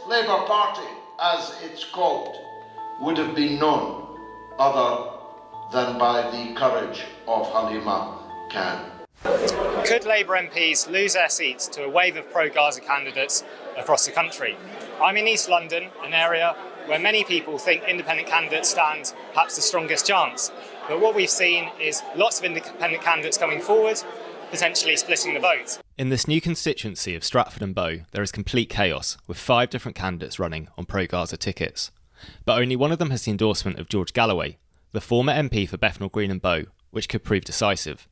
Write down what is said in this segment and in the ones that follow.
Labour Party, as it's called, would have been known other than by the courage of Halima Khan. Could Labour MPs lose their seats to a wave of pro-Gaza candidates across the country? I'm in East London, an area where many people think independent candidates stand perhaps the strongest chance. But what we've seen is lots of independent candidates coming forward, potentially splitting the vote. In this new constituency of Stratford and Bow, there is complete chaos, with 5 different candidates running on pro-Gaza tickets. But only one of them has the endorsement of George Galloway, the former MP for Bethnal Green and Bow, which could prove decisive.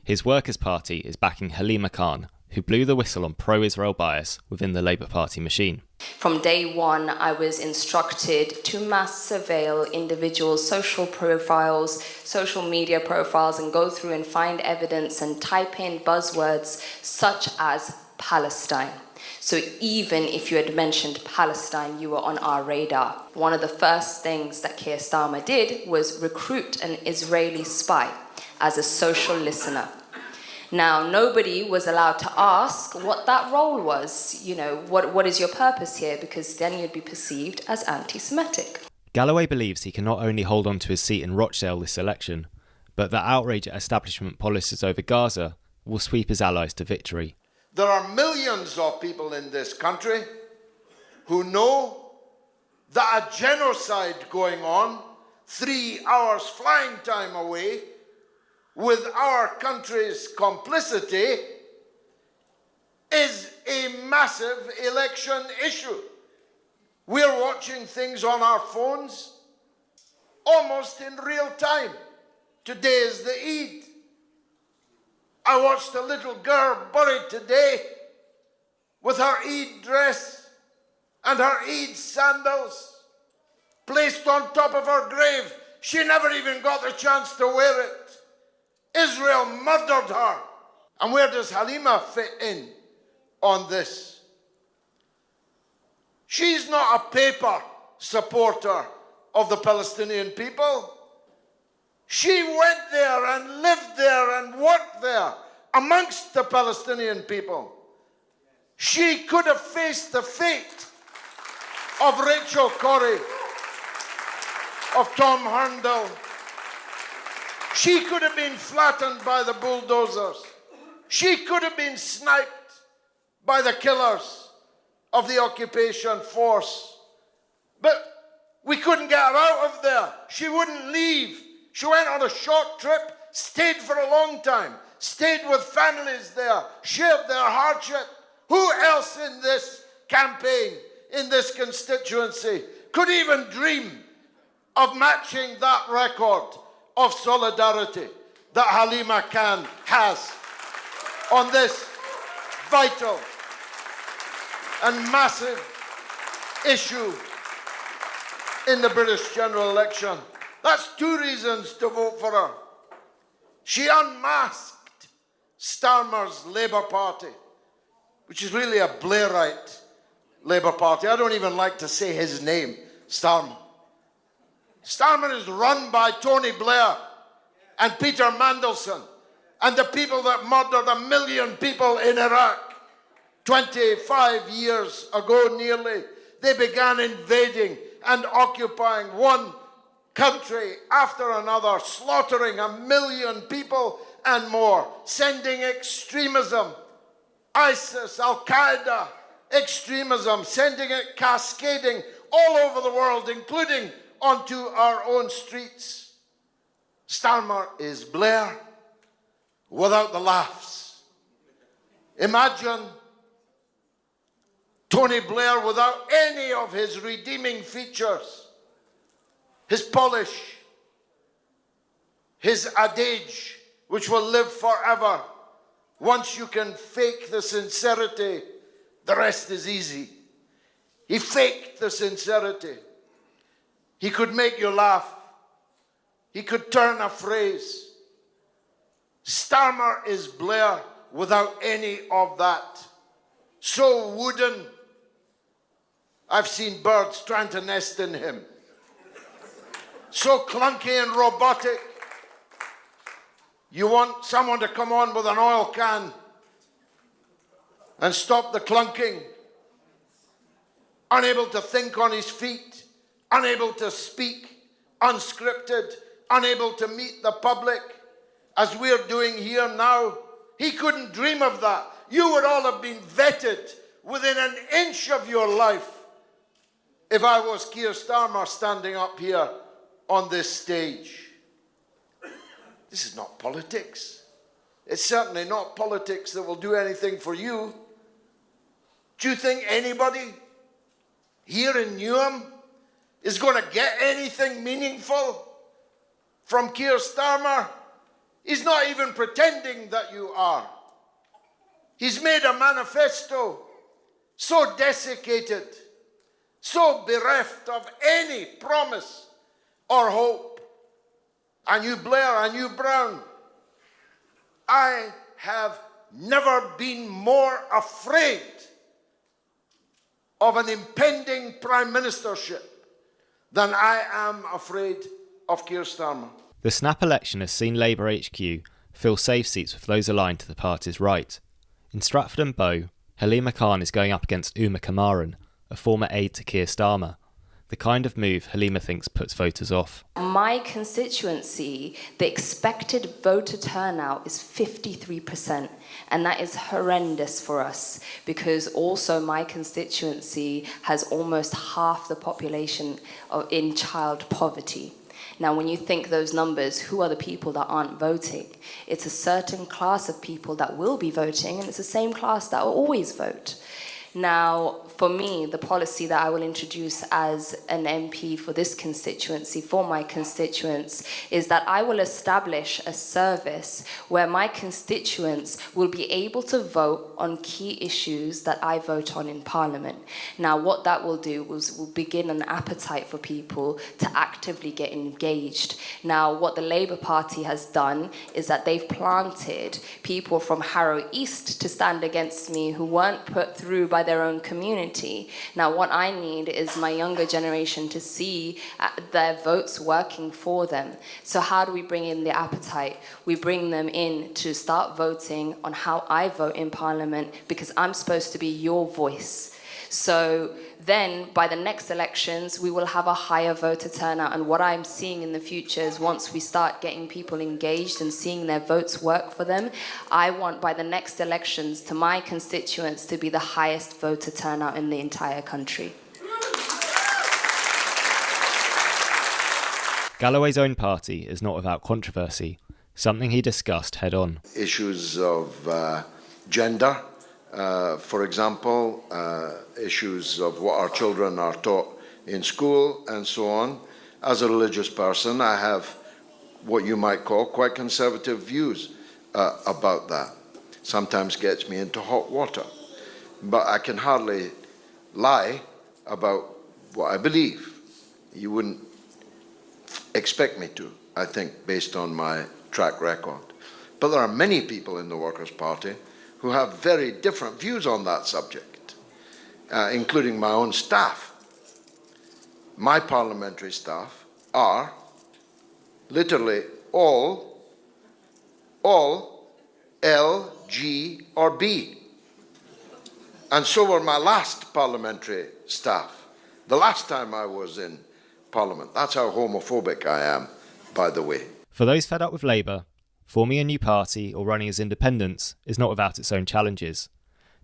His Workers' Party is backing Halima Khan, who blew the whistle on pro-Israel bias within the Labour Party machine. From day one, I was instructed to mass surveil individuals' social profiles, social media profiles, and go through and find evidence and type in buzzwords such as Palestine. So even if you had mentioned Palestine, you were on our radar. One of the first things that Keir Starmer did was recruit an Israeli spy as a social listener. Now, nobody was allowed to ask what that role was. You know, what is your purpose here? Because then you'd be perceived as anti-Semitic. Galloway believes he can not only hold on to his seat in Rochdale this election, but that outrage at establishment policies over Gaza will sweep his allies to victory. There are millions of people in this country who know that a genocide going on 3 hours flying time away with our country's complicity is a massive election issue. We're watching things on our phones almost in real time. Today is the Eid. I watched a little girl buried today with her Eid dress and her Eid sandals placed on top of her grave. She never even got the chance to wear it. Israel murdered her. And where does Halima fit in on this? She's not a paper supporter of the Palestinian people. She went there and lived there and worked there amongst the Palestinian people. She could have faced the fate of Rachel Corrie, of Tom Herndl. She could have been flattened by the bulldozers. She could have been sniped by the killers of the occupation force. But we couldn't get her out of there. She wouldn't leave. She went on a short trip, stayed for a long time, stayed with families there, shared their hardship. Who else in this campaign, in this constituency, could even dream of matching that record of solidarity that Halima Khan has on this vital and massive issue in the British general election? That's 2 reasons to vote for her. She unmasked Starmer's Labour Party, which is really a Blairite Labour Party. I don't even like to say his name, Starmer. Starmer is run by Tony Blair and Peter Mandelson and the people that murdered 1 million people in Iraq 25 years ago nearly. They began invading and occupying one country after another, slaughtering 1 million people and more, sending extremism, ISIS, Al-Qaeda extremism, sending it cascading all over the world, including onto our own streets. Starmer is Blair without the laughs. Imagine Tony Blair without any of his redeeming features, his polish, his adage, which will live forever. Once you can fake the sincerity, the rest is easy. He faked the sincerity. He could make you laugh. He could turn a phrase. Starmer is Blair without any of that. So wooden. I've seen birds trying to nest in him. So clunky and robotic. You want someone to come on with an oil can and stop the clunking. unable to think on his feet, unable to speak, unscripted, unable to meet the public, as we're doing here now. He couldn't dream of that. You would all have been vetted within an inch of your life if I was Keir Starmer standing up here on this stage. This is not politics. It's certainly not politics that will do anything for you. Do you think anybody here in Newham is going to get anything meaningful from Keir Starmer? He's not even pretending that you are. He's made a manifesto so desiccated, so bereft of any promise or hope. And you, Blair, and you, Brown, I have never been more afraid of an impending prime ministership than I am afraid of Keir Starmer. The snap election has seen Labour HQ fill safe seats with those aligned to the party's right. In Stratford and Bow, Halima Khan is going up against Uma Kamaran, a former aide to Keir Starmer, the kind of move Halima thinks puts voters off. My constituency, the expected voter turnout is 53%, and that is horrendous for us because also my constituency has almost half the population in child poverty. Now, when you think those numbers, who are the people that aren't voting? It's a certain class of people that will be voting, and it's the same class that will always vote. Now, for me, the policy that I will introduce as an MP for this constituency, for my constituents, is that I will establish a service where my constituents will be able to vote on key issues that I vote on in Parliament. Now, what that will do is will begin an appetite for people to actively get engaged. Now, what the Labour Party has done is that they've planted people from Harrow East to stand against me who weren't put through by their own community. Now, what I need is my younger generation to see their votes working for them. So how do we bring in the appetite? We bring them in to start voting on how I vote in Parliament because I'm supposed to be your voice. So then by the next elections, we will have a higher voter turnout. And what I'm seeing in the future is once we start getting people engaged and seeing their votes work for them, I want by the next elections to my constituents to be the highest voter turnout in the entire country. Galloway's own party is not without controversy, something he discussed head on. Issues of gender, for example, issues of what our children are taught in school and so on. As a religious person, I have what you might call quite conservative views about that. Sometimes gets me into hot water. But I can hardly lie about what I believe. You wouldn't expect me to, I think, based on my track record. But there are many people in the Workers' Party who have very different views on that subject, including my own staff. My parliamentary staff are literally all L, G, or B. And so were my last parliamentary staff, the last time I was in Parliament. That's how homophobic I am, by the way. For those fed up with Labour, forming a new party or running as independents is not without its own challenges.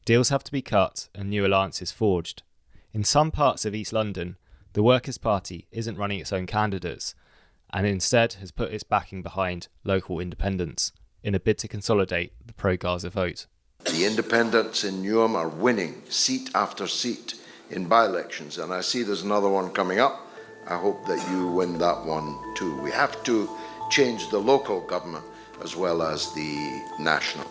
Deals have to be cut and new alliances forged. In some parts of East London, the Workers' Party isn't running its own candidates and instead has put its backing behind local independents in a bid to consolidate the pro-Gaza vote. The independents in Newham are winning seat after seat in by-elections, and I see there's another one coming up. I hope that you win that one too. We have to change the local government as well as the national.